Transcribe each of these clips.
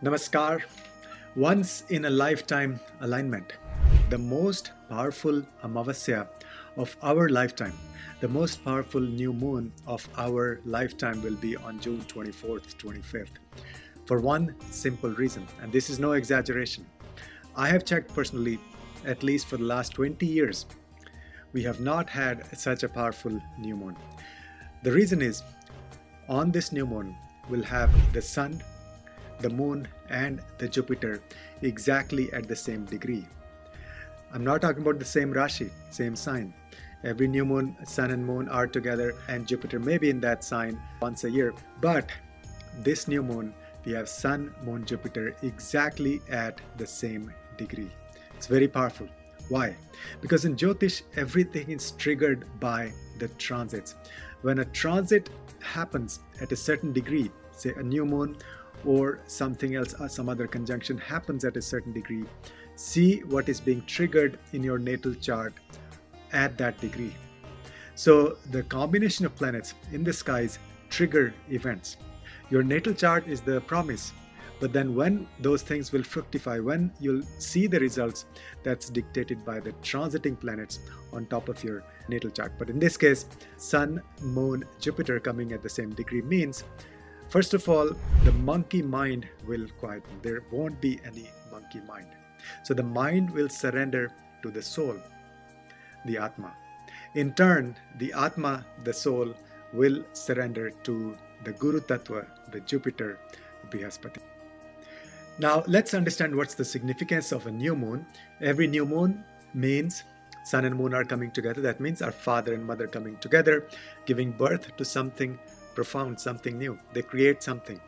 Namaskar. Once in a lifetime alignment. The most powerful Amavasya of our lifetime, the most powerful new moon of our lifetime will be on June 24th, 25th. For one simple reason, and this is no exaggeration. I have checked personally, at least for the last 20 years, we have not had such a powerful new moon. The reason is, on this new moon, we'll have the sun, the moon, and the Jupiter exactly at the same degree. I'm not talking about the same Rashi, same sign. Every new moon, sun and moon are together, and Jupiter may be in that sign once a year. But this new moon, we have sun, moon, Jupiter exactly at the same degree. It's very powerful. Why? Because in Jyotish, everything is triggered by the transits. When a transit happens at a certain degree, say a new moon or something else, some other conjunction happens at a certain degree, see what is being triggered in your natal chart at that degree. So the combination of planets in the skies trigger events. Your natal chart is the promise, but then when those things will fructify, when you'll see the results, that's dictated by the transiting planets on top of your natal chart. But in this case, sun, moon, Jupiter coming at the same degree means, first of all, the monkey mind will quieten. There won't be any monkey mind. So the mind will surrender to the soul, the Atma. In turn, the Atma, the soul, will surrender to the Guru Tattva, the Jupiter, Brihaspati. Now, let's understand what's the significance of a new moon. Every new moon means sun and moon are coming together. That means our father and mother coming together, giving birth to something profound, something new. They create something.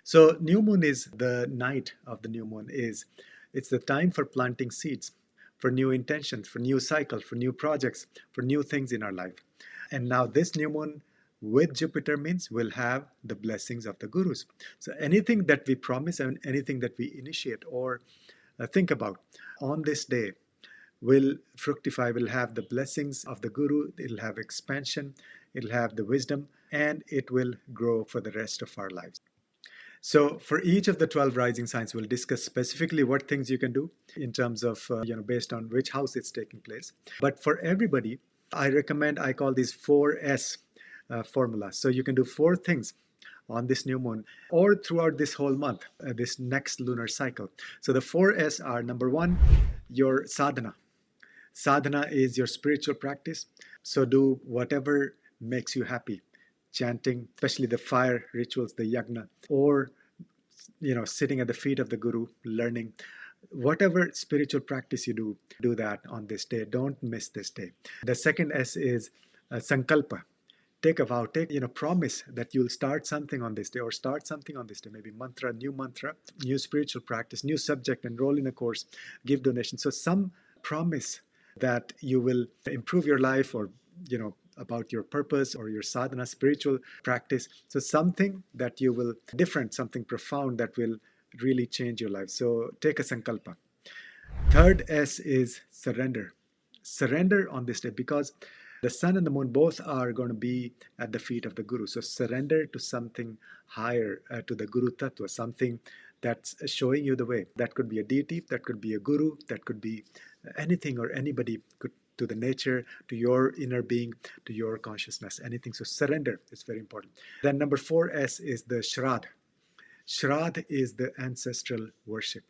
So new moon is the night of the new moon. It's the time for planting seeds, for new intentions, for new cycles, for new projects, for new things in our life. And now this new moon with Jupiter means we'll have the blessings of the gurus. So anything that we promise and anything that we initiate or think about on this day will fructify, will have the blessings of the guru, it'll have expansion, it'll have the wisdom, and it will grow for the rest of our lives. So for each of the 12 rising signs, we'll discuss specifically what things you can do in terms of, based on which house it's taking place. But for everybody, I call these 4S formula. So you can do 4 things on this new moon or throughout this whole month, this next lunar cycle. So the 4S are, number 1, your sadhana. Sadhana is your spiritual practice. So do whatever makes you happy. Chanting, especially the fire rituals, the yagna, or sitting at the feet of the guru, learning. Whatever spiritual practice you do that on this day. Don't miss this day. The second S is sankalpa. Take a vow, promise that you'll start something on this day or start something on this day, maybe mantra, new spiritual practice, new subject, enroll in a course, give donation. So some promise that you will improve your life or, about your purpose or your sadhana, spiritual practice. So something that you will different, something profound that will really change your life. So take a sankalpa. Third S is surrender. Surrender on this day because the sun and the moon both are going to be at the feet of the guru. So surrender to something higher, to the guru tattva, something that's showing you the way. That could be a deity, that could be a guru, that could be anything or anybody, to the nature, to your inner being, to your consciousness, anything. So surrender is very important. Then number 4S is the Shraddh. Shraddh is the ancestral worship.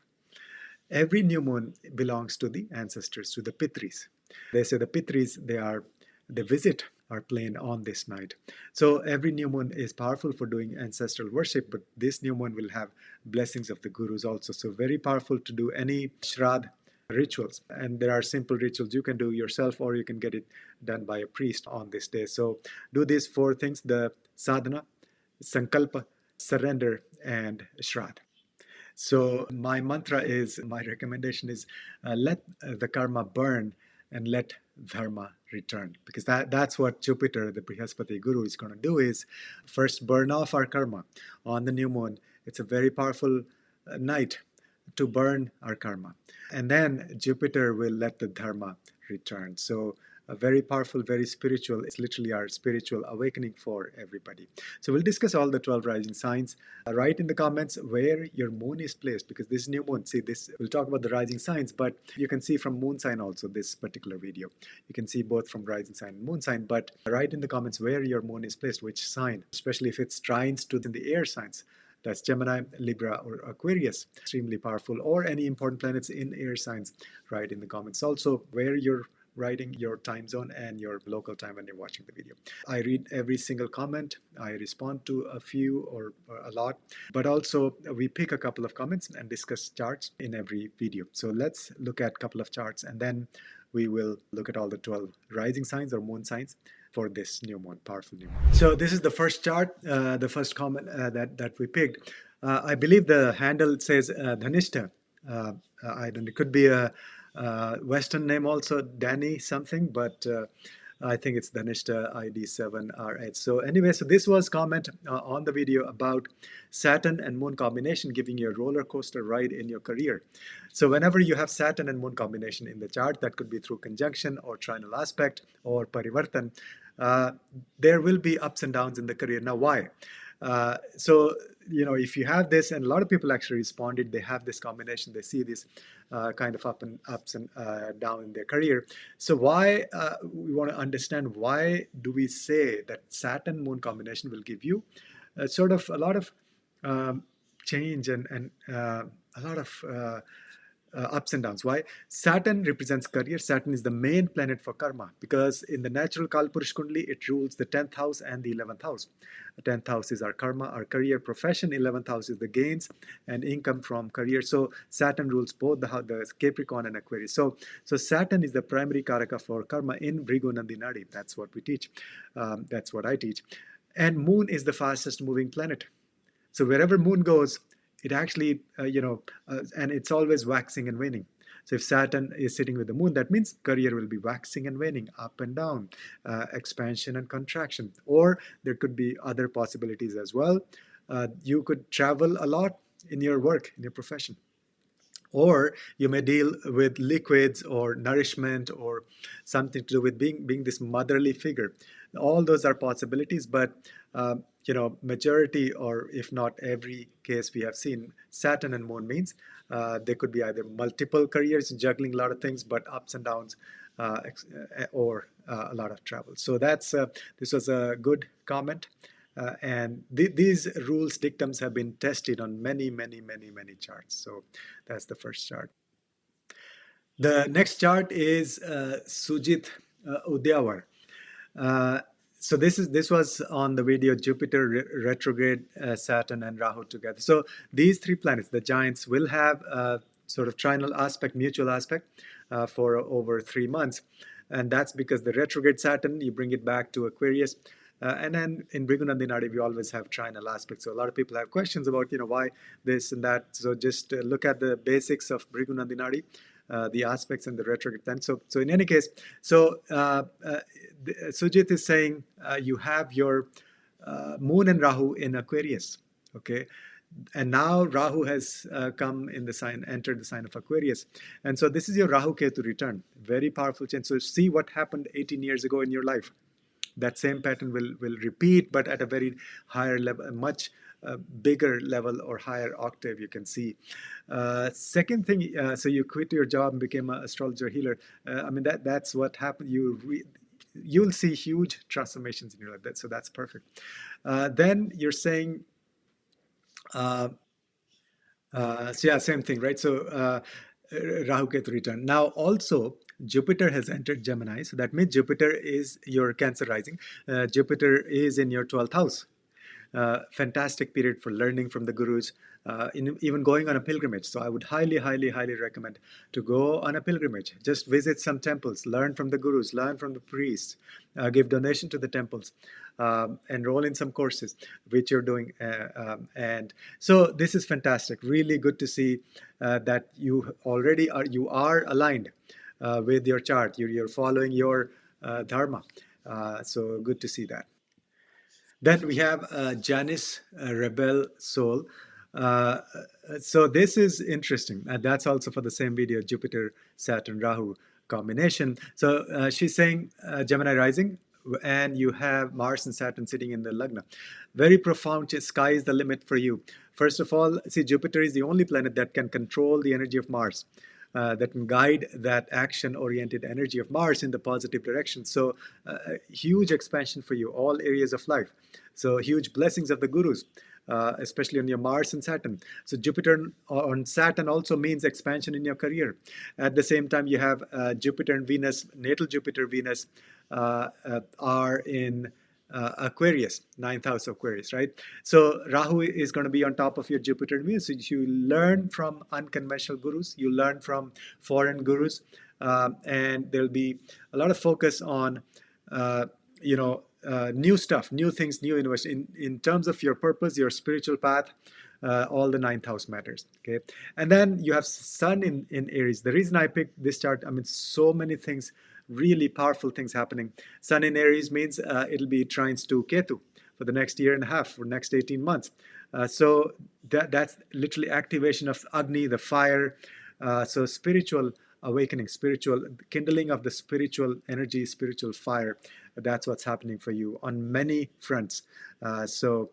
Every new moon belongs to the ancestors, to the Pitris. They say the Pitris, they visit our plane on this night. So every new moon is powerful for doing ancestral worship, but this new moon will have blessings of the gurus also. So very powerful to do any Shraddh rituals. And there are simple rituals you can do yourself or you can get it done by a priest on this day. So do these 4 things: the sadhana, sankalpa, surrender, and Shraddh. So my recommendation is let the karma burn and let Dharma return, because that's what Jupiter, the Brihaspati Guru, is going to do, is first burn off our karma on the new moon. It's a very powerful night to burn our karma. And then Jupiter will let the Dharma return. So very powerful, very spiritual. It's literally our spiritual awakening for everybody. So we'll discuss all the 12 rising signs. Write in the comments where your moon is placed, because this new moon, see this, we'll talk about the rising signs, but you can see from moon sign also this particular video. You can see both from rising sign and moon sign, but write in the comments where your moon is placed, which sign, especially if it's trines to the air signs. That's Gemini, Libra, or Aquarius. Extremely powerful. Or any important planets in air signs. Write in the comments also where you're writing your time zone and your local time when you're watching the video. I read every single comment. I respond to a few or a lot, but also we pick a couple of comments and discuss charts in every video. So let's look at a couple of charts, and then we will look at all the 12 rising signs or moon signs for this new moon, powerful new moon. So this is the first chart, the first comment that we picked. I believe the handle says Dhanishta. I don't know, it could be a Western name also, Danny something, but I think it's Dhanishta ID7RH. So anyway, so this was comment on the video about Saturn and moon combination giving you a roller coaster ride in your career. So whenever you have Saturn and moon combination in the chart, that could be through conjunction or trinal aspect or parivartan, there will be ups and downs in the career. Now, why? So, you know, if you have this, and a lot of people actually responded, they have this combination, they see this kind of ups and down in their career. So why, we want to understand, why do we say that Saturn moon combination will give you sort of a lot of change and a lot of ups and downs. Why? Saturn represents career. Saturn is the main planet for karma, because in the natural Kalpurush Kundali, it rules the 10th house and the 11th house. The 10th house is our karma, our career, profession. 11th house is the gains and income from career. So Saturn rules both the Capricorn and Aquarius. So Saturn is the primary karaka for karma in Bhrigu Nandinadi. That's what we teach. That's what I teach. And moon is the fastest moving planet. So wherever moon goes, it actually, and it's always waxing and waning. So if Saturn is sitting with the moon, that means career will be waxing and waning, up and down, expansion and contraction. Or there could be other possibilities as well. You could travel a lot in your work, in your profession. Or you may deal with liquids or nourishment or something to do with being this motherly figure. All those are possibilities, but majority, or if not every case we have seen, Saturn and moon means there could be either multiple careers, juggling a lot of things, but ups and downs, or a lot of travel. So that's this was a good comment. And these rules, dictums have been tested on many charts. So that's the first chart. The next chart is Sujit Udyawar. So this was on the video Jupiter retrograde, Saturn and Rahu together. So these three planets, the giants, will have sort of trinal aspect, mutual aspect for over 3 months. And that's because the retrograde Saturn, you bring it back to Aquarius. And then in Bhrigu Nandinadi, we always have trinal aspects. So a lot of people have questions about, why this and that. So just look at the basics of Bhrigu Nandinadi, the aspects and the retrograde then. So in any case, Sujit is saying you have your moon and Rahu in Aquarius, okay? And now Rahu has entered the sign of Aquarius. And so this is your Rahu Ketu return. Very powerful change. So see what happened 18 years ago in your life. That same pattern will repeat, but at a very higher level, a much bigger level or higher octave, you can see. Second thing, so you quit your job and became an astrologer healer. I mean, that's what happened. You'll see huge transformations in your life. So that's perfect. Then you're saying, so yeah, same thing, right? So Rahu Ketu return. Now also, Jupiter has entered Gemini, so that means Jupiter is your Cancer rising. Jupiter is in your 12th house. Fantastic period for learning from the gurus, even going on a pilgrimage. So I would highly recommend to go on a pilgrimage. Just visit some temples, learn from the gurus, learn from the priests, give donation to the temples, enroll in some courses, which you're doing. And so this is fantastic. Really good to see that you already are aligned with your chart. You're following your Dharma. So good to see that. Then we have Janice, Rebel Soul. So this is interesting. And that's also for the same video, Jupiter, Saturn, Rahu. combination. So she's saying Gemini rising, and you have Mars and Saturn sitting in the Lagna. Very profound. Sky is the limit for you. First of all, see, Jupiter is the only planet that can control the energy of Mars. That can guide that action-oriented energy of Mars in the positive direction. So, huge expansion for you, all areas of life. So, huge blessings of the gurus, especially on your Mars and Saturn. So, Jupiter on Saturn also means expansion in your career. At the same time, you have Jupiter and Venus, natal Jupiter, Venus are in Aquarius, ninth house of Aquarius, right? So Rahu is going to be on top of your Jupiter and Venus. So you learn from unconventional gurus, you learn from foreign gurus, and there'll be a lot of focus on, new stuff, new things, new innovation. In terms of your purpose, your spiritual path, all the ninth house matters. Okay, and then you have Sun in Aries. The reason I picked this chart, I mean, so many things, really powerful things happening. Sun in Aries means it'll be trines to Ketu for the next year and a half, for next 18 months. So that's literally activation of Agni, the fire. So spiritual awakening, spiritual kindling of the spiritual energy, spiritual fire. That's what's happening for you on many fronts. So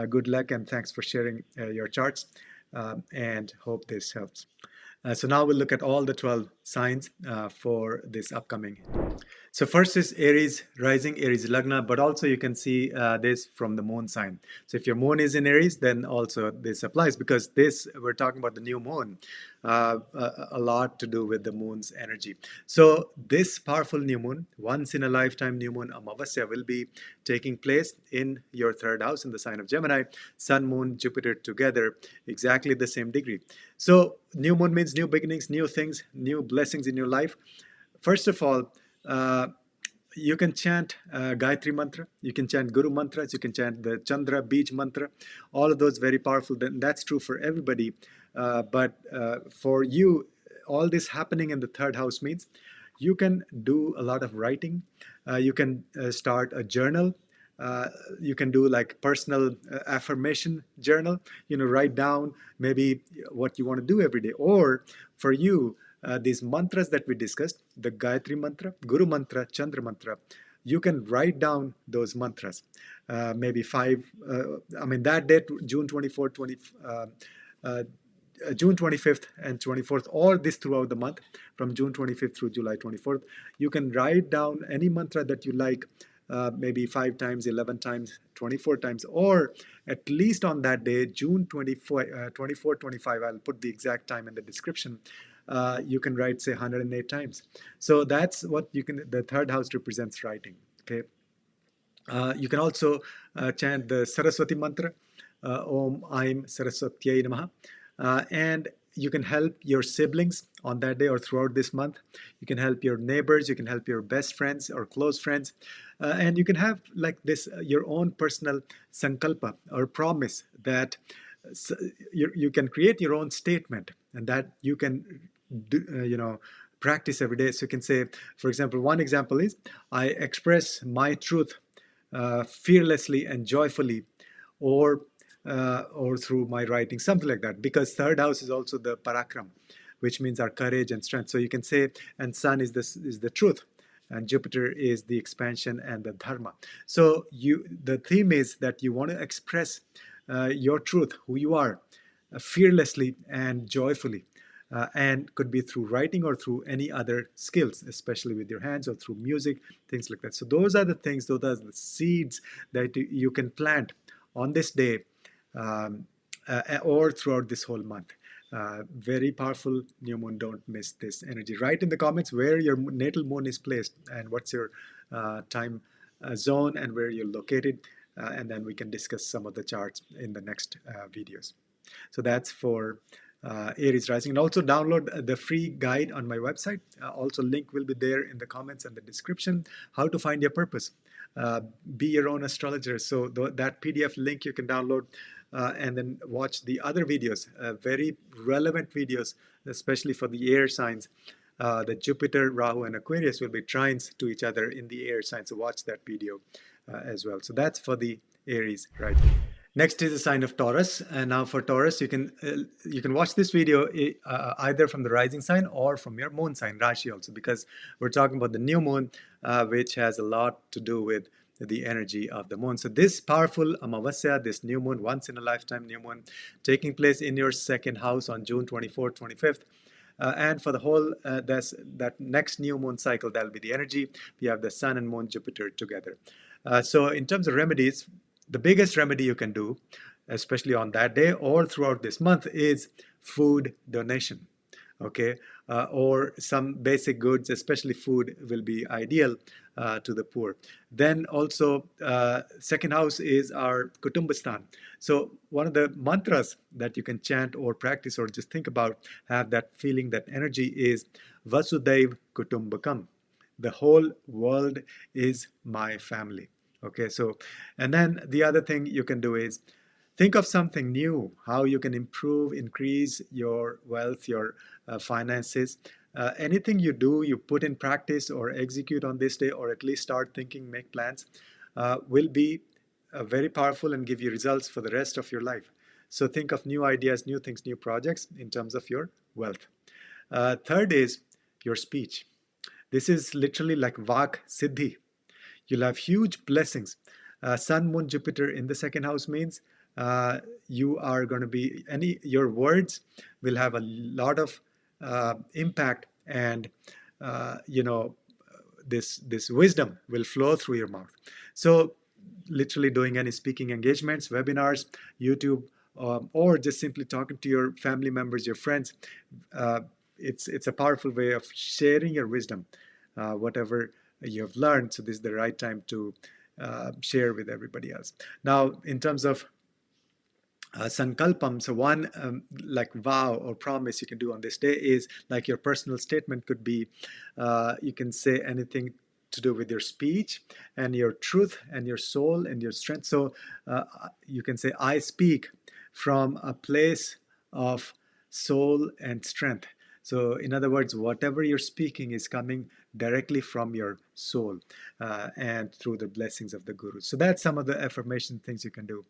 good luck, and thanks for sharing your charts, and hope this helps. So now we'll look at all the 12 signs for this upcoming. So first is Aries rising, Aries Lagna, but also you can see this from the moon sign. So if your moon is in Aries, then also this applies, because this, we're talking about the new moon, a lot to do with the moon's energy. So this powerful new moon, once in a lifetime new moon, Amavasya, will be taking place in your third house in the sign of Gemini. Sun, Moon, Jupiter together, exactly the same degree. So new moon means new beginnings, new things, new blessings in your life. First of all, you can chant Gayatri mantra, you can chant Guru mantras, you can chant the Chandra Beej mantra, all of those very powerful. That's true for everybody. But for you, all this happening in the third house means you can do a lot of writing. You can start a journal. You can do like personal affirmation journal, write down maybe what you want to do every day. Or for you, these mantras that we discussed, the Gayatri mantra, Guru mantra, Chandra mantra, you can write down those mantras. Maybe 5, that date, June 24th, June 25th and 24th, or this throughout the month, from June 25th through July 24th. You can write down any mantra that you like, maybe 5 times, 11 times, 24 times, or at least on that day, June 24, 25, I'll put the exact time in the description. You can write, say, 108 times. So that's what you can, the third house represents writing. Okay. You can also chant the Saraswati mantra, Om Aim Saraswatyai Namaha. And you can help your siblings on that day or throughout this month. You can help your neighbors, you can help your best friends or close friends. And you can have like this, your own personal sankalpa or promise that you can create your own statement, and that you can do, practice every day. So you can say, for example, one example is, I express my truth fearlessly and joyfully, or through my writing, something like that. Because third house is also the parakram, which means our courage and strength. So you can say, and Sun is the truth, and Jupiter is the expansion and the Dharma. So the theme is that you want to express your truth, who you are, fearlessly and joyfully. And could be through writing or through any other skills, especially with your hands or through music, things like that. So those are the things, those are the seeds that you can plant on this day, or throughout this whole month. Very powerful new moon. Don't miss this energy. Write in the comments where your natal moon is placed and what's your time zone and where you're located, and then we can discuss some of the charts in the next videos. So that's for Aries rising. And also download the free guide on my website. Also, link will be there in the comments and the description. How to find your purpose. Be your own astrologer. So that PDF link you can download, and then watch the other videos, very relevant videos, especially for the air signs. The Jupiter, Rahu, and Aquarius will be trines to each other in the air signs. So watch that video as well. So that's for the Aries rising. Next is the sign of Taurus, and now for Taurus, you can watch this video either from the rising sign or from your moon sign, Rashi also, because we're talking about the new moon, which has a lot to do with the energy of the moon. So this powerful Amavasya, this new moon, once in a lifetime new moon, taking place in your second house on June 24th, 25th. And for the whole that next new moon cycle, that'll be the energy. We have the Sun and Moon, Jupiter together. So in terms of remedies, the biggest remedy you can do, especially on that day or throughout this month, is food donation. Okay, or some basic goods, especially food, will be ideal to the poor. Then also, second house is our Kutumbastan. So one of the mantras that you can chant or practice or just think about, have that feeling, that energy, is Vasudhaiv Kutumbakam. The whole world is my family. Okay, so, and then the other thing you can do is think of something new, how you can improve, increase your wealth, your finances. Anything you do, you put in practice or execute on this day, or at least start thinking, make plans, will be very powerful and give you results for the rest of your life. So think of new ideas, new things, new projects in terms of your wealth. Third is your speech. This is literally like Vak Siddhi. You'll have huge blessings. Sun, Moon, Jupiter in the second house means you are going to be, your words will have a lot of impact, and this wisdom will flow through your mouth. So literally doing any speaking engagements, webinars, YouTube, or just simply talking to your family members, your friends, it's a powerful way of sharing your wisdom, whatever you have learned. So this is the right time to share with everybody else. Now, in terms of sankalpam, so one like vow or promise you can do on this day is like your personal statement could be, you can say anything to do with your speech and your truth and your soul and your strength. So you can say, I speak from a place of soul and strength. So in other words, whatever you're speaking is coming directly from your soul and through the blessings of the Guru. So that's some of the affirmation things you can do.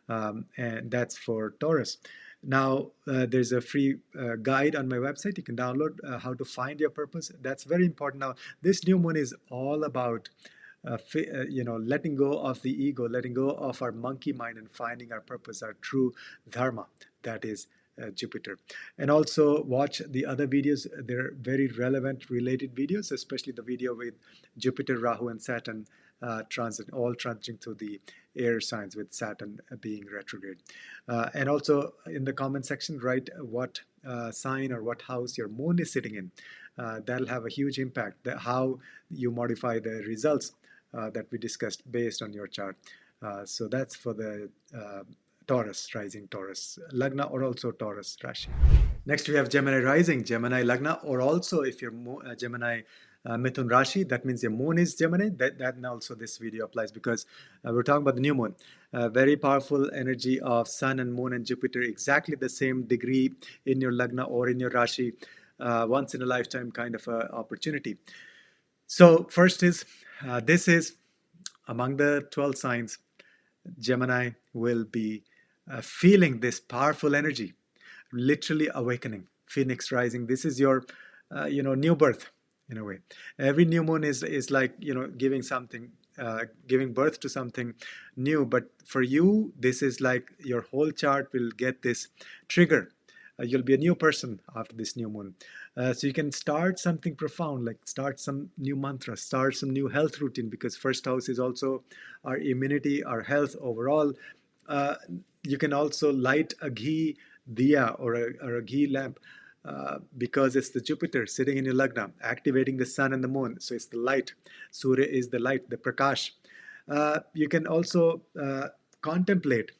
And that's for Taurus. Now, there's a free guide on my website. You can download how to find your purpose. That's very important. Now, this new moon is all about letting go of the ego, letting go of our monkey mind, and finding our purpose, our true Dharma. That is Jupiter. And also watch the other videos. They're very relevant, related videos, especially the video with Jupiter, Rahu, and Saturn all transiting through the air signs, with Saturn being retrograde. And also in the comment section, write what sign or what house your moon is sitting in. That'll have a huge impact, how you modify the results that we discussed based on your chart. So that's for the Taurus, rising Taurus, Lagna, or also Taurus Rashi. Next we have Gemini rising, Gemini Lagna, or also if you're Gemini Mithun Rashi, that means your moon is Gemini. That also this video applies, because we're talking about the new moon. Very powerful energy of Sun and Moon and Jupiter, exactly the same degree in your Lagna or in your Rashi, once in a lifetime kind of a opportunity. So first is, this is among the 12 signs, Gemini will be feeling this powerful energy, literally awakening, phoenix rising. This is your new birth in a way. Every new moon is like giving something, giving birth to something new. But for you, this is like your whole chart will get this trigger. You'll be a new person after this new moon. So you can start something profound, like start some new mantra, start some new health routine, because first house is also our immunity, our health overall. You can also light a ghee diya or a ghee lamp, because it's the Jupiter sitting in your Lagna, activating the Sun and the Moon. So it's the light. Surya is the light, the Prakash. You can also contemplate,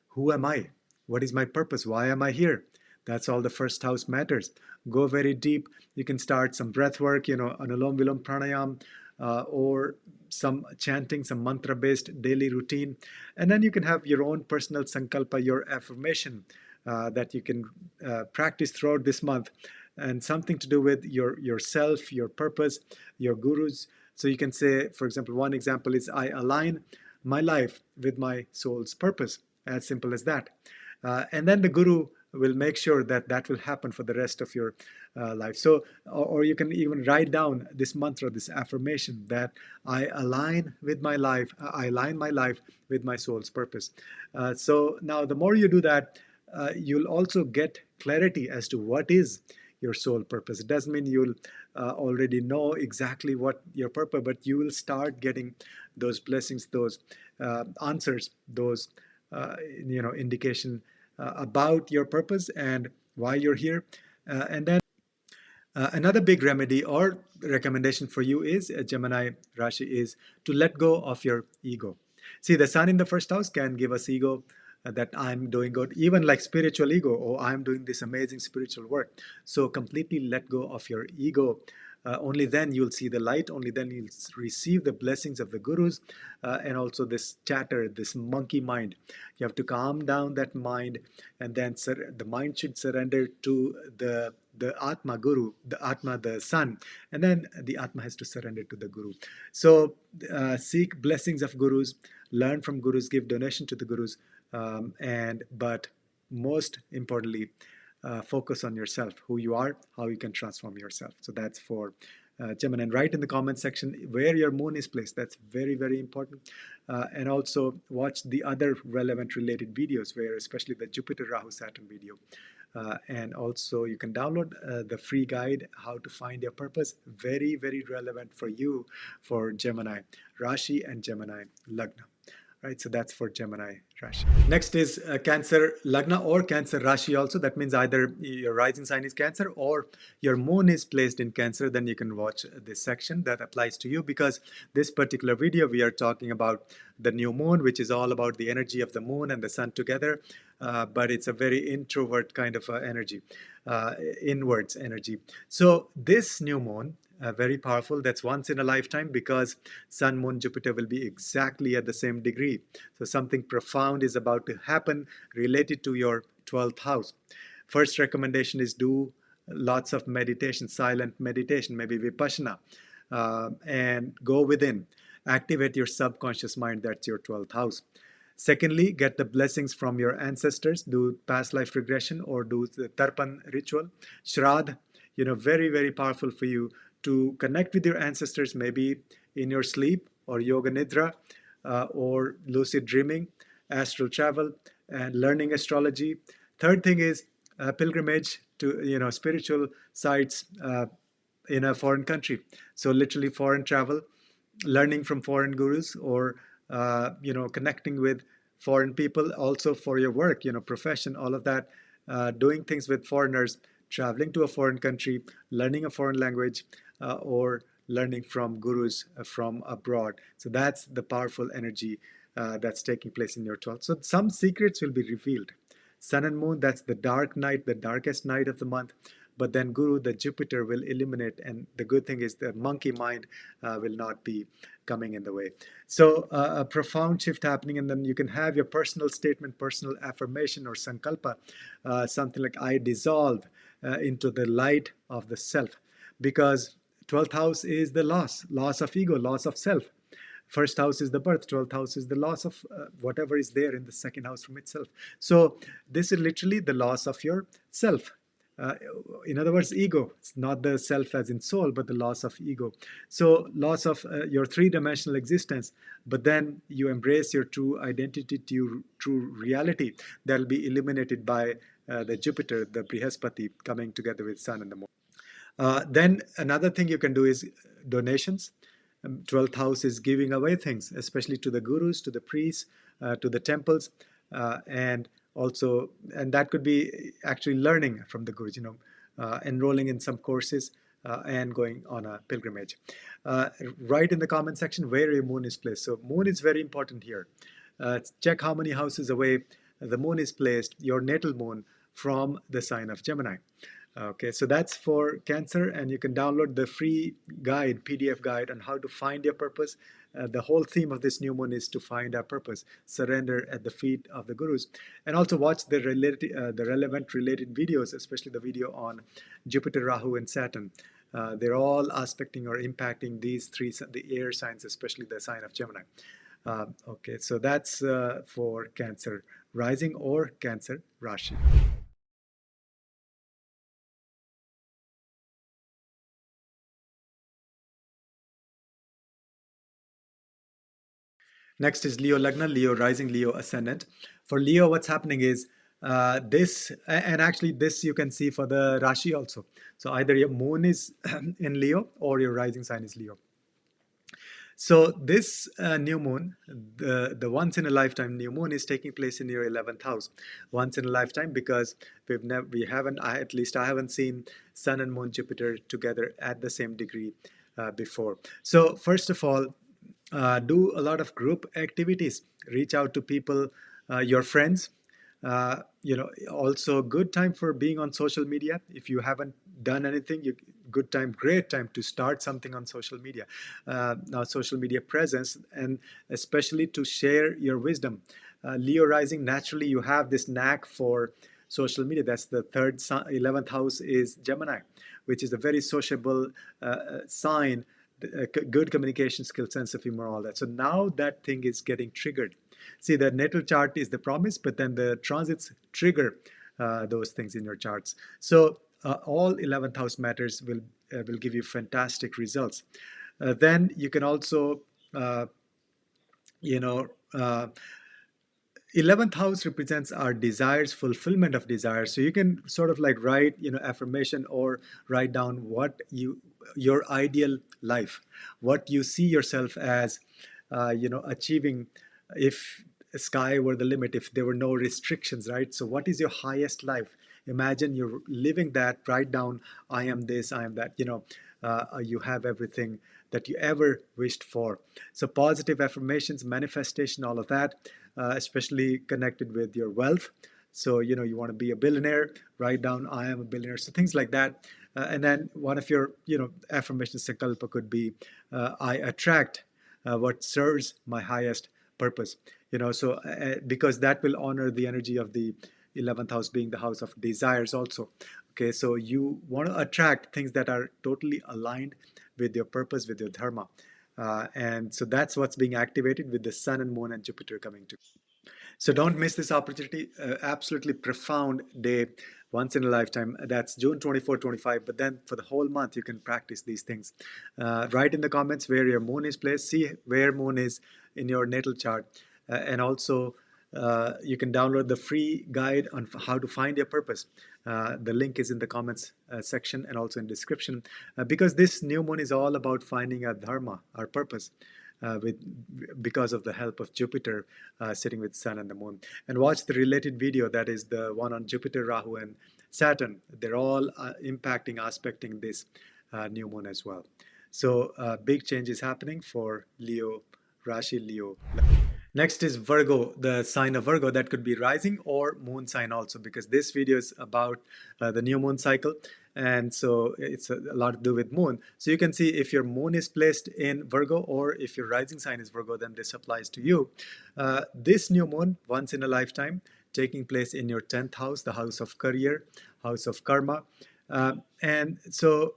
who am I? What is my purpose? Why am I here? That's all the first house matters. Go very deep. You can start some breath work, Anulom Vilom Pranayam, or some chanting, some mantra-based daily routine. And then you can have your own personal sankalpa, your affirmation that you can practice throughout this month, and something to do with yourself, your purpose, your gurus. So you can say, for example, one example is, I align my life with my soul's purpose. As simple as that. And then the guru will make sure that that will happen for the rest of your life. So, or you can even write down this mantra, this affirmation that I align with my life, I align my life with my soul's purpose. So now the more you do that, you'll also get clarity as to what is your soul purpose. It doesn't mean you'll already know exactly what your purpose, but you will start getting those blessings, those answers, those indication about your purpose and why you're here. And then another big remedy or recommendation for you is Gemini Rashi is to let go of your ego. See, the sun in the first house can give us ego, that I'm doing good, even like spiritual ego, or I'm doing this amazing spiritual work. So completely let go of your ego. Only then you'll see the light, only then you'll receive the blessings of the gurus, and also this chatter, this monkey mind. You have to calm down that mind, and then the mind should surrender to the Atma Guru, the Atma, the Sun, and then the Atma has to surrender to the Guru. So seek blessings of Gurus, learn from Gurus, give donation to the Gurus, but most importantly, focus on yourself, who you are, how you can transform yourself. So that's for Gemini. And write in the comment section where your moon is placed. That's very, very important. And also watch the other relevant related videos, where especially the Jupiter Rahu Saturn video. And also you can download the free guide, How to Find Your Purpose. Very, very relevant for you, for Gemini Rashi and Gemini Lagna. Right, so that's for Gemini Rashi. Next is Cancer Lagna or Cancer Rashi also. That means either your rising sign is Cancer or your moon is placed in Cancer. Then you can watch this section that applies to you, because this particular video we are talking about the new moon, which is all about the energy of the moon and the sun together. But it's a very introvert kind of energy, inwards energy. So this new moon, very powerful. That's once in a lifetime, because Sun, Moon, Jupiter will be exactly at the same degree. So something profound is about to happen related to your 12th house. First recommendation is do lots of meditation, silent meditation, maybe Vipassana, and go within. Activate your subconscious mind. That's your 12th house. Secondly, get the blessings from your ancestors. Do past life regression or do the Tarpan ritual. Shraddh, very, very powerful for you to connect with your ancestors, maybe in your sleep or yoga nidra, or lucid dreaming, astral travel, and learning astrology. Third thing is pilgrimage to spiritual sites in a foreign country. So literally foreign travel, learning from foreign gurus, or connecting with foreign people, also for your work, profession, all of that, doing things with foreigners, traveling to a foreign country, learning a foreign language, or learning from gurus from abroad. So that's the powerful energy that's taking place in your 12th. So some secrets will be revealed. Sun and Moon, that's the dark night, the darkest night of the month. But then Guru, the Jupiter, will illuminate. And the good thing is the monkey mind will not be coming in the way. So a profound shift happening. And then you can have your personal statement, personal affirmation, or sankalpa, something like I dissolve into the light of the self. Because 12th house is the loss of ego, loss of self. First house is the birth, 12th house is the loss of whatever is there in the second house from itself. So this is literally the loss of your self. In other words, ego. It's not the self as in soul, but the loss of ego. So loss of your three-dimensional existence, but then you embrace your true identity, to your true reality that will be illuminated by the Jupiter, the Brihaspati, coming together with Sun and the Moon. Then another thing you can do is donations. 12th house is giving away things, especially to the gurus, to the priests, to the temples, and that could be actually learning from the gurus, enrolling in some courses, and going on a pilgrimage. Write in the comment section where your moon is placed. So moon is very important here. Check how many houses away the moon is placed, your natal moon, from the sign of Gemini. Okay, so that's for Cancer, and you can download the free guide, PDF guide on how to find your purpose. The whole theme of this new moon is to find our purpose, surrender at the feet of the gurus, and also watch the relevant related videos, especially the video on Jupiter, Rahu, and Saturn. They're all aspecting or impacting these three, the air signs, especially the sign of Gemini. Okay, so that's for Cancer rising or Cancer Rashi. Next is Leo Lagna, Leo rising, Leo ascendant. For Leo, what's happening is and actually this you can see for the Rashi also. So either your moon is in Leo or your rising sign is Leo. So this new moon, the once in a lifetime new moon, is taking place in your 11th house. Once in a lifetime because we haven't, at least I haven't seen Sun and Moon Jupiter together at the same degree before. So first of all, do a lot of group activities. Reach out to people, your friends. Also good time for being on social media. If you haven't done anything, good time, great time to start something on social media. Now, social media presence, and especially to share your wisdom. Leo rising, naturally, you have this knack for social media. That's the 11th house is Gemini, which is a very sociable sign, good communication skills, sense of humor, all that. So now that thing is getting triggered. See, the natal chart is the promise, but then the transits trigger those things in your charts. So all 11th house matters will give you fantastic results. Then you can also, you know, 11th house represents our desires, fulfillment of desires. So you can sort of like write, affirmation or write down what your ideal life, what you see yourself as, achieving if sky were the limit, if there were no restrictions, right? So what is your highest life? Imagine you're living that. Write down, I am this, I am that, you have everything that you ever wished for. So positive affirmations, manifestation, all of that, especially connected with your wealth. So, you want to be a billionaire, write down, I am a billionaire. So things like that. And then one of your, affirmations, sankalpa could be, I attract what serves my highest purpose. Because that will honor the energy of the 11th house being the house of desires also. Okay, so you want to attract things that are totally aligned with your purpose, with your dharma. And so that's what's being activated with the Sun and Moon and Jupiter coming together. So don't miss this opportunity. Absolutely profound day, once in a lifetime. That's June 24, 25. But then for the whole month, you can practice these things. Write in the comments where your moon is placed. See where moon is in your natal chart. And also, you can download the free guide on how to find your purpose. The link is in the comments section and also in description. Because this new moon is all about finding our dharma, our purpose. Because of the help of Jupiter sitting with Sun and the Moon. And watch the related video, that is the one on Jupiter, Rahu, and Saturn. They're all impacting, aspecting this new moon as well. So big change is happening for Leo, Rashi, Leo. Next is Virgo, the sign of Virgo. That could be rising or moon sign also, because this video is about the new moon cycle. And so it's a lot to do with moon. So you can see if your moon is placed in Virgo or if your rising sign is Virgo, then this applies to you. This new moon, once in a lifetime, taking place in your 10th house, the house of career, house of karma. And so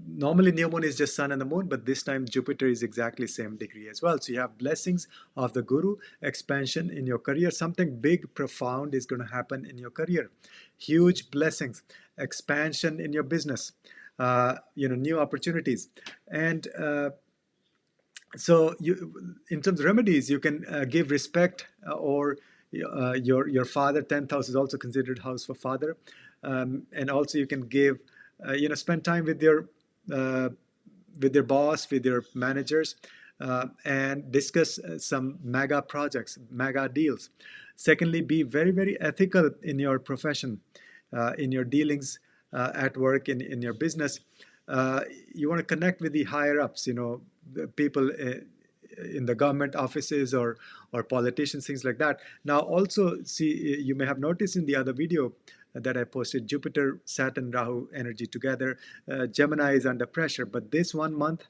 normally new moon is just Sun and the Moon, but this time Jupiter is exactly same degree as well. So you have blessings of the Guru, expansion in your career. Something big, profound is going to happen in your career. Huge blessings, expansion in your business, new opportunities. And so in terms of remedies, you can give respect or your father. 10th house is also considered house for father. And also you can give, spend time with your boss, with your managers, and discuss some mega projects, mega deals. Secondly, be very, very ethical in your profession, in your dealings at work, in your business. You want to connect with the higher ups, the people in the government offices or politicians, things like that. Now also, see, you may have noticed in the other video that I posted, Jupiter, Saturn, Rahu energy together. Gemini is under pressure, but this 1 month,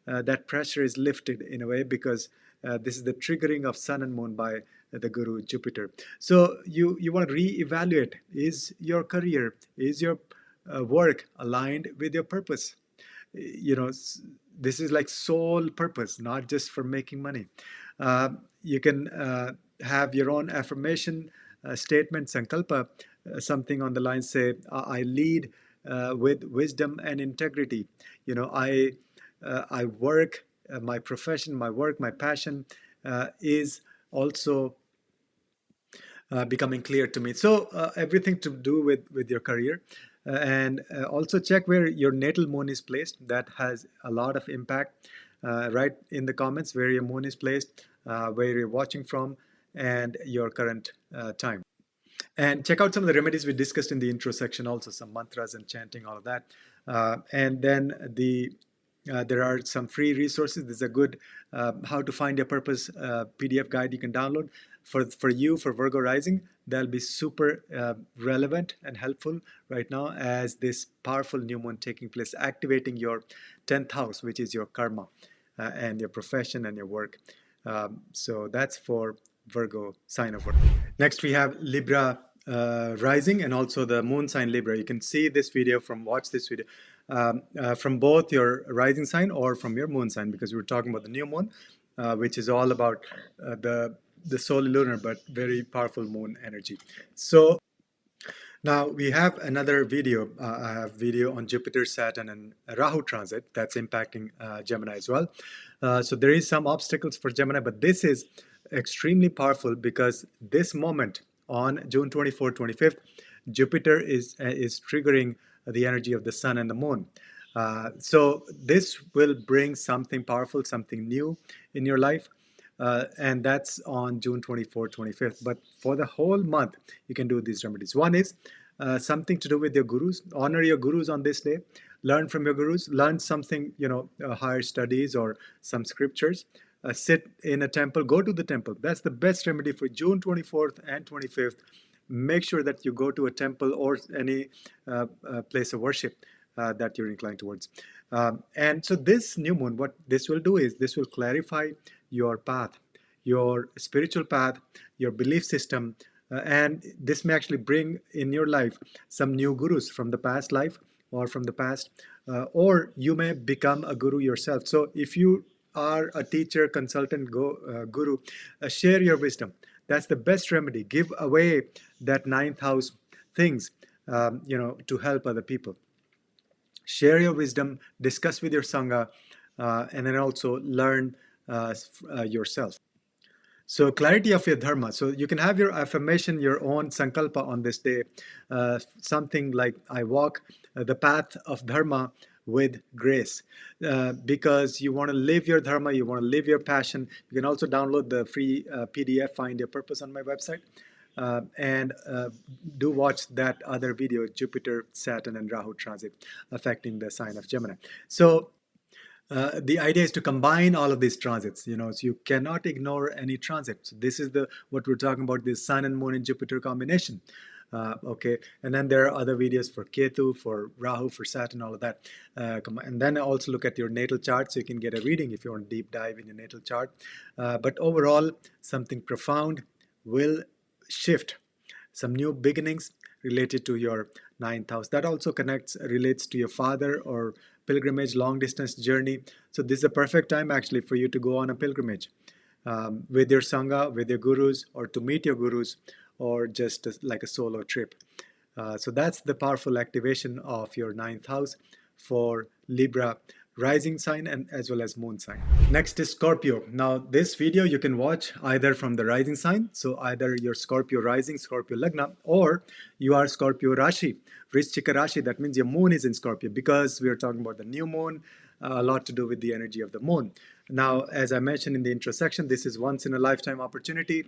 that pressure is lifted in a way because this is the triggering of Sun and Moon by the Guru Jupiter. So you want to reevaluate: is your career, is your work aligned with your purpose? This is like sole purpose, not just for making money. You can have your own affirmation statement, sankalpa, something on the line say, I lead with wisdom and integrity. I work, my profession, my work, my passion is also becoming clear to me. So everything to do with your career, and also check where your natal moon is placed. That has a lot of impact. Write in the comments where your moon is placed, where you're watching from, and your current time. And check out some of the remedies we discussed in the intro section, also some mantras and chanting, all of that. And then there are some free resources. There's a good how to find your purpose PDF guide you can download for you, for Virgo rising. That'll be super relevant and helpful right now as this powerful new moon taking place, activating your 10th house, which is your karma and your profession and your work. So that's for Virgo, sign of Virgo. Next, we have Libra rising and also the moon sign Libra. You can see this video watch this video from both your rising sign or from your moon sign, because we were talking about the new moon, which is all about the solar lunar but very powerful moon energy. So now we have another video. I have video on Jupiter, Saturn, and Rahu transit that's impacting Gemini as well. So there is some obstacles for Gemini, but this is extremely powerful because this moment on June 24th, 25th, Jupiter is triggering the energy of the sun and the moon. So this will bring something powerful, something new in your life. And that's on June 24th, 25th. But for the whole month, you can do these remedies. One is something to do with your gurus. Honor your gurus on this day. Learn from your gurus. Learn something, higher studies or some scriptures. Sit in a temple. Go to the temple. That's the best remedy for June 24th and 25th. Make sure that you go to a temple or any place of worship that you're inclined towards. And so this new moon, what this will do is this will clarify your path, your spiritual path, your belief system, and this may actually bring in your life some new gurus from the past life or from the past, or you may become a guru yourself. So if you are a teacher, consultant, guru, share your wisdom. That's the best remedy. Give away that 9th house things, to help other people. Share your wisdom, discuss with your sangha, and then also learn yourself. So clarity of your dharma. So you can have your affirmation, your own sankalpa on this day. Something like, I walk the path of dharma with grace, because you want to live your dharma, you want to live your passion. You can also download the free PDF, Find Your Purpose, on my website. And do watch that other video, Jupiter, Saturn, and Rahu transit affecting the sign of Gemini. So the idea is to combine all of these transits, so you cannot ignore any transit. So this is what we're talking about, this Sun and Moon and Jupiter combination. Okay, and then there are other videos for Ketu, for Rahu, for Saturn, all of that. And then also look at your natal chart so you can get a reading if you want to deep dive in your natal chart. But overall, something profound will shift. Some new beginnings related to your 9th house. That also relates to your father or pilgrimage, long distance journey. So this is a perfect time actually for you to go on a pilgrimage with your sangha, with your gurus, or to meet your gurus, or just like a solo trip. So that's the powerful activation of your 9th house for Libra rising sign and as well as moon sign. Next is Scorpio. Now this video you can watch either from the rising sign, so either you're Scorpio rising, Scorpio lagna, or you are Scorpio Rashi, Vrishchika Rashi. That means your moon is in Scorpio, because we are talking about the new moon, a lot to do with the energy of the moon. Now, as I mentioned in the intro section, this is once in a lifetime opportunity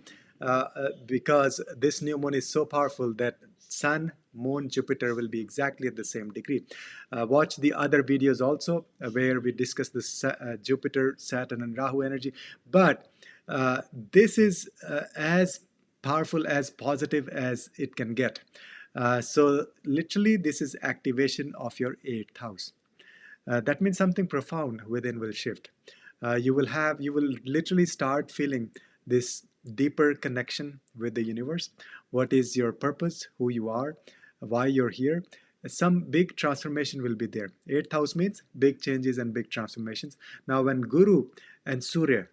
because this new moon is so powerful that Sun, Moon, Jupiter will be exactly at the same degree. Watch the other videos also where we discuss the Jupiter, Saturn, and Rahu energy. But this is as powerful, as positive as it can get. So literally, this is activation of your 8th house. That means something profound within will shift. You will literally start feeling this deeper connection with the universe. What is your purpose, who you are, why you're here. Some big transformation will be there. 8th house means big changes and big transformations. Now when Guru and Surya,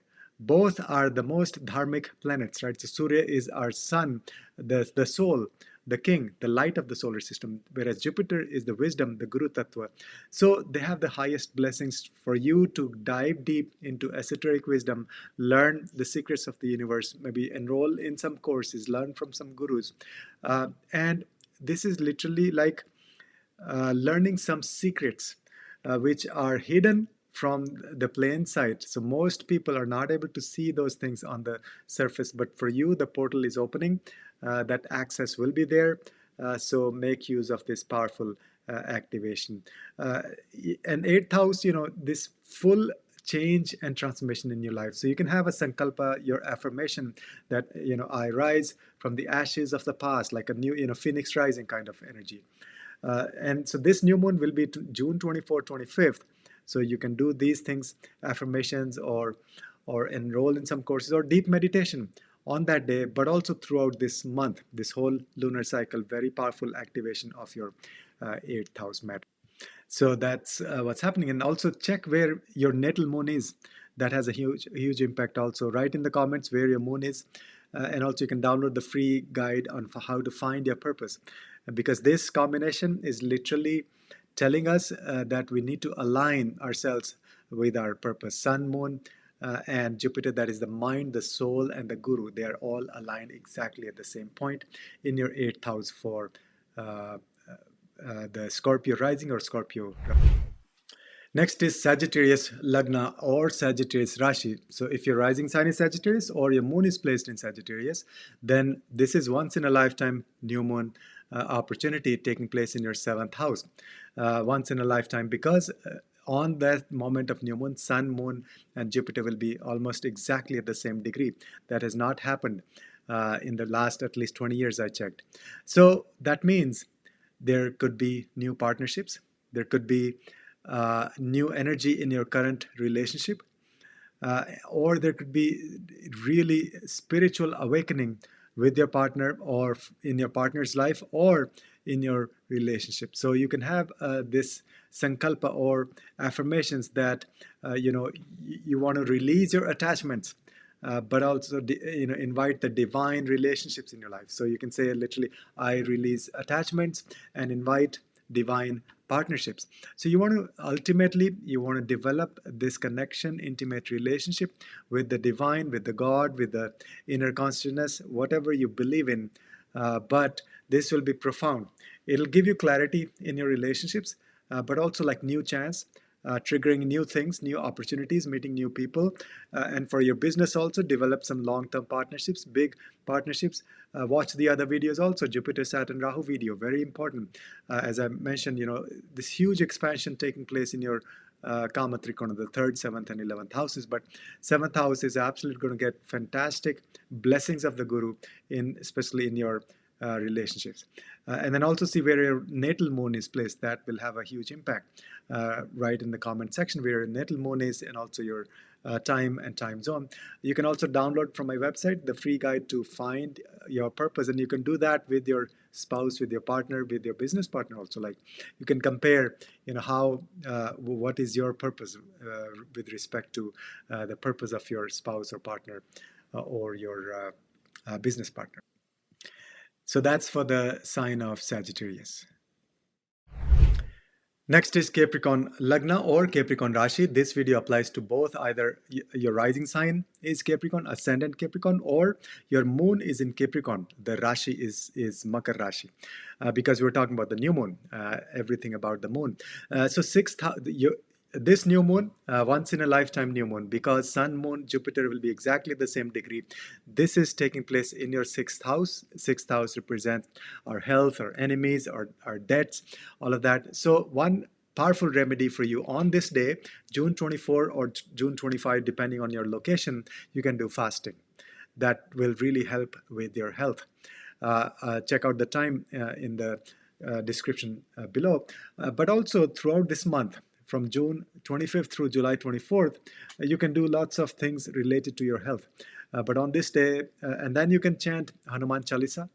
Both are the most dharmic planets, right? So Surya is our sun, the soul, the king, the light of the solar system, whereas Jupiter is the wisdom, the Guru Tattva. So they have the highest blessings for you to dive deep into esoteric wisdom, learn the secrets of the universe, maybe enroll in some courses, learn from some gurus. And this is literally like learning some secrets which are hidden from the plain sight. So most people are not able to see those things on the surface, but for you, the portal is opening. That access will be there. So make use of this powerful activation. And eighth house, this full change and transformation in your life. So you can have a sankalpa, your affirmation that, I rise from the ashes of the past, like a new, phoenix rising kind of energy. And so this new moon will be June 24th, 25th. So you can do these things, affirmations, or enroll in some courses or deep meditation on that day, but also throughout this month, this whole lunar cycle, very powerful activation of your eighth house matter. So that's what's happening. And also check where your natal moon is. That has a huge impact also. Write in the comments where your moon is. And also you can download the free guide on how to find your purpose. Because this combination is literally telling us that we need to align ourselves with our purpose. Sun, moon, and Jupiter, that is the mind, the soul, and the guru. They are all aligned exactly at the same point in your eighth house for the Scorpio rising or Scorpio. Next is Sagittarius Lagna or Sagittarius Rashi. So if your rising sign is Sagittarius or your moon is placed in Sagittarius, then this is once in a lifetime new moon opportunity taking place in your seventh house. Once in a lifetime, because on that moment of new moon, Sun, Moon, and Jupiter will be almost exactly at the same degree. That has not happened in the last at least 20 years I checked. So that means there could be new partnerships. There could be new energy in your current relationship, or there could be really spiritual awakening with your partner or in your partner's life or in your relationship. So you can have this sankalpa or affirmations that you want to release your attachments, but also invite the divine relationships in your life. So you can say literally, I release attachments and invite divine partnerships. So you want to develop this connection, intimate relationship with the divine, with the God, with the inner consciousness, whatever you believe in. But this will be profound. It'll give you clarity in your relationships, but also like new chance, triggering new things, new opportunities, meeting new people. And for your business also, develop some long-term partnerships, big partnerships. Watch the other videos also, Jupiter, Saturn, Rahu video, very important. As I mentioned, this huge expansion taking place in your Kama Trikona, the 3rd, 7th, and 11th houses. But 7th house is absolutely going to get fantastic blessings of the Guru, especially in your relationships. And then also see where your natal moon is placed. That will have a huge impact. Write in the comment section where your natal moon is and also your time and time zone. You can also download from my website the free guide to find your purpose, and you can do that with your spouse, with your partner, with your business partner also. Like you can compare, what is your purpose with respect to the purpose of your spouse or partner or your business partner. So that's for the sign of Sagittarius. Next is Capricorn Lagna or Capricorn Rashi. This video applies to both. Either your rising sign is Capricorn, ascendant Capricorn, or your moon is in Capricorn. The Rashi is Makar Rashi, because we're talking about the new moon, everything about the moon. So this new moon, once in a lifetime new moon, because Sun, Moon, Jupiter will be exactly the same degree. This is taking place in your 6th house. 6th house represents our health, our enemies, our debts, all of that. So one powerful remedy for you on this day, June 24 or June 25, depending on your location, you can do fasting. That will really help with your health. Check out the time in the description below. But also throughout this month, from June 25th through July 24th, you can do lots of things related to your health. But on this day, and then you can chant Hanuman Chalisa.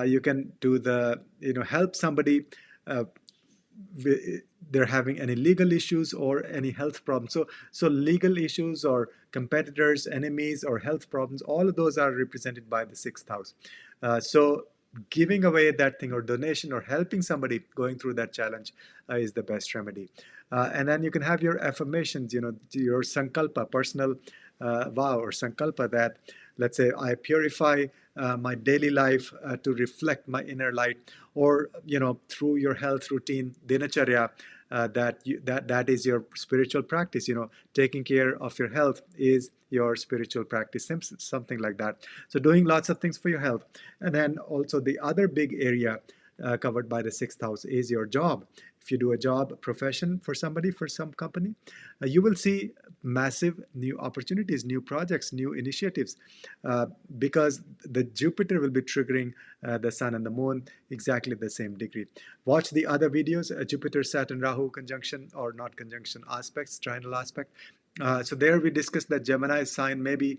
You can do help somebody they're having any legal issues or any health problems. So legal issues or competitors, enemies, or health problems, all of those are represented by the sixth house. So giving away that thing or donation or helping somebody going through that challenge is the best remedy. And then you can have your affirmations, your sankalpa, personal vow or sankalpa that, let's say, I purify my daily life to reflect my inner light, or through your health routine, dinacharya, that is your spiritual practice. Taking care of your health is your spiritual practice, something like that. So doing lots of things for your health. And then also the other big area covered by the sixth house is your job. If you do a job profession for somebody, for some company, you will see massive new opportunities, new projects, new initiatives, because the Jupiter will be triggering the sun and the moon exactly the same degree. Watch the other videos, Jupiter, Saturn, Rahu conjunction, or not conjunction aspects, trinal aspect. So there we discussed that Gemini sign may be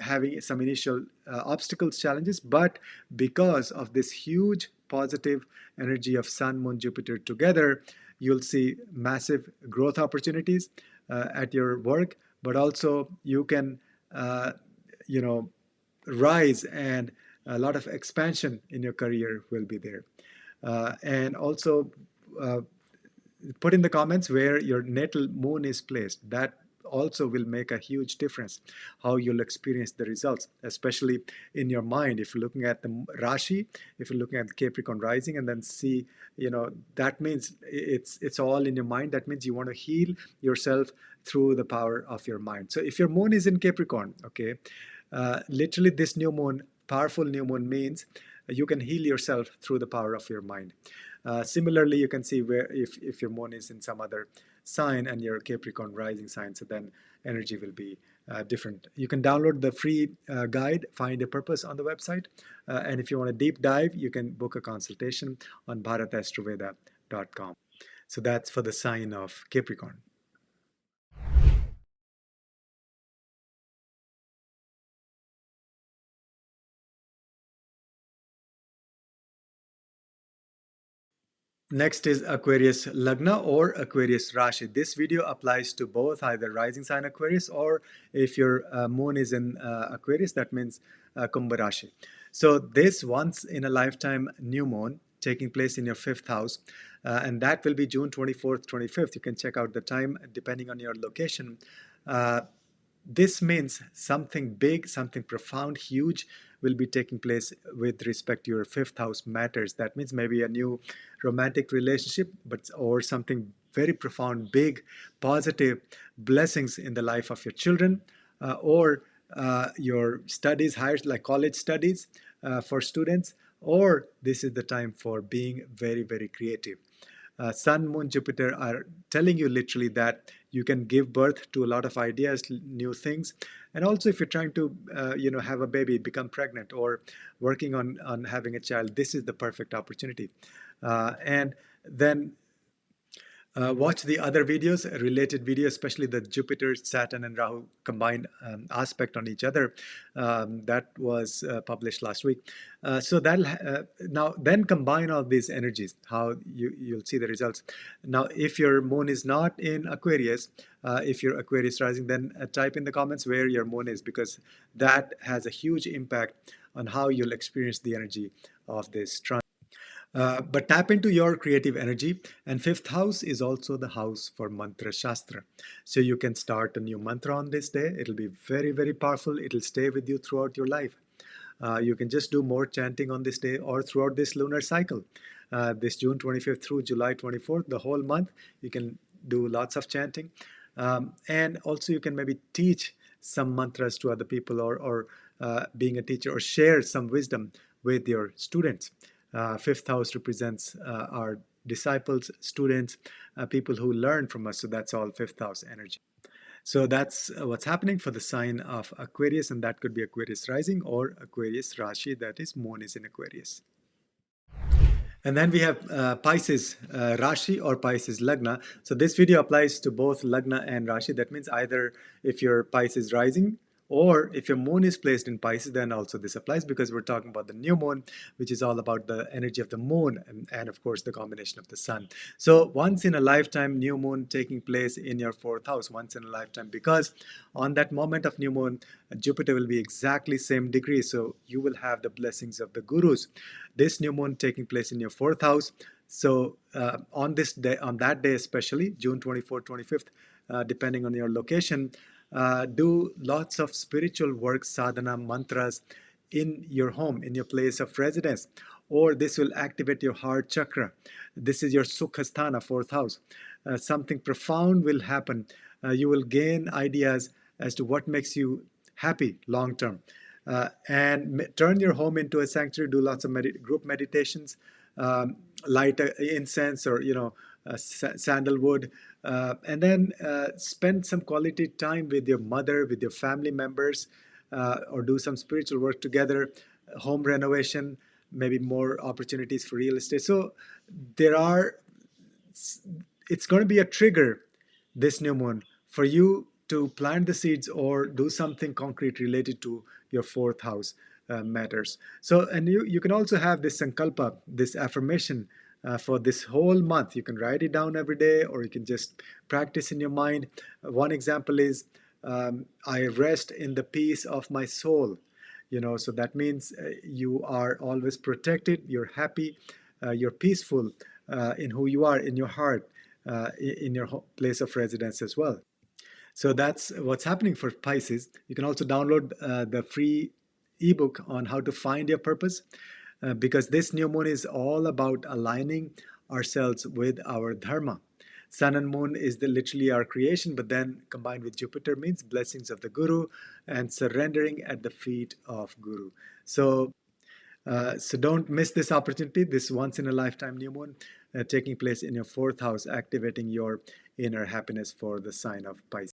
having some initial obstacles, challenges, but because of this huge positive energy of Sun, Moon, Jupiter together, you'll see massive growth opportunities at your work, but also you can, rise, and a lot of expansion in your career will be there. And also, put in the comments where your natal moon is placed. That also will make a huge difference how you'll experience the results, especially in your mind. If you're looking at the Rashi, if you're looking at Capricorn rising, and then see, that means it's all in your mind. That means you want to heal yourself through the power of your mind. So if your moon is in Capricorn, okay, literally this new moon, powerful new moon, means you can heal yourself through the power of your mind. Similarly, you can see where if your moon is in some other sign and your Capricorn rising sign, so then energy will be different. You can download the free guide, Find a Purpose, on the website. And if you want a deep dive, you can book a consultation on bharatastroveda.com. So that's for the sign of Capricorn. Next is Aquarius Lagna or Aquarius Rashi. This video applies to both, either rising sign Aquarius, or if your moon is in Aquarius, that means Kumbh Rashi. So this once in a lifetime new moon taking place in your fifth house, and that will be June 24th, 25th. You can check out the time depending on your location. This means something big, something profound, huge will be taking place with respect to your fifth house matters. That means maybe a new romantic relationship, or something very profound, big, positive blessings in the life of your children, or your studies, higher, like college studies for students, or this is the time for being very, very creative. Sun, Moon, Jupiter are telling you literally that you can give birth to a lot of ideas, new things. And also if you're trying to, have a baby, become pregnant, or working on having a child, this is the perfect opportunity. And then watch the other videos, related videos, especially the Jupiter, Saturn, and Rahu combined aspect on each other. That was published last week. So that'll now then combine all these energies, how you'll see the results. Now, if your moon is not in Aquarius, if you're Aquarius rising, then type in the comments where your moon is, because that has a huge impact on how you'll experience the energy of this transit. But tap into your creative energy. And fifth house is also the house for mantra shastra. So you can start a new mantra on this day. It'll be very, very powerful. It'll stay with you throughout your life. You can just do more chanting on this day or throughout this lunar cycle. This June 25th through July 24th, the whole month, you can do lots of chanting. And also you can maybe teach some mantras to other people, or being a teacher, or share some wisdom with your students. Fifth house represents our disciples, students, people who learn from us. So that's all fifth house energy. So that's what's happening for the sign of Aquarius, and that could be Aquarius rising or Aquarius Rashi, that is moon is in Aquarius. And then we have Pisces Rashi or Pisces Lagna. So this video applies to both Lagna and Rashi. That means either if you're Pisces rising Or if your moon is placed in Pisces, then also this applies, because we're talking about the new moon, which is all about the energy of the moon, and of course the combination of the sun. So once in a lifetime new moon taking place in your fourth house, once in a lifetime, because on that moment of new moon, Jupiter will be exactly same degree, so you will have the blessings of the gurus. This new moon taking place in your fourth house. So on this day, on that day especially, June 24th, 25th, depending on your location, do lots of spiritual work, sadhana, mantras in your home, in your place of residence, or this will activate your heart chakra. This is your sukhasthana, fourth house. Something profound will happen. You will gain ideas as to what makes you happy long term. And turn your home into a sanctuary, do lots of group meditations, light incense, or sandalwood, and then spend some quality time with your mother, with your family members, or do some spiritual work together, home renovation, maybe more opportunities for real estate. So there are, it's going to be a trigger, this new moon, for you to plant the seeds or do something concrete related to your fourth house matters. So, and you can also have this sankalpa, this affirmation for this whole month. You can write it down every day, or you can just practice in your mind. One example is, I rest in the peace of my soul. So that means you are always protected, you're happy, you're peaceful in who you are, in your heart, in your place of residence as well. So that's what's happening for Pisces. You can also download the free ebook on how to find your purpose, because this new moon is all about aligning ourselves with our Dharma. Sun and moon is literally our creation, but then combined with Jupiter means blessings of the Guru and surrendering at the feet of Guru. So don't miss this opportunity, this once in a lifetime new moon taking place in your fourth house, activating your inner happiness for the sign of Pisces.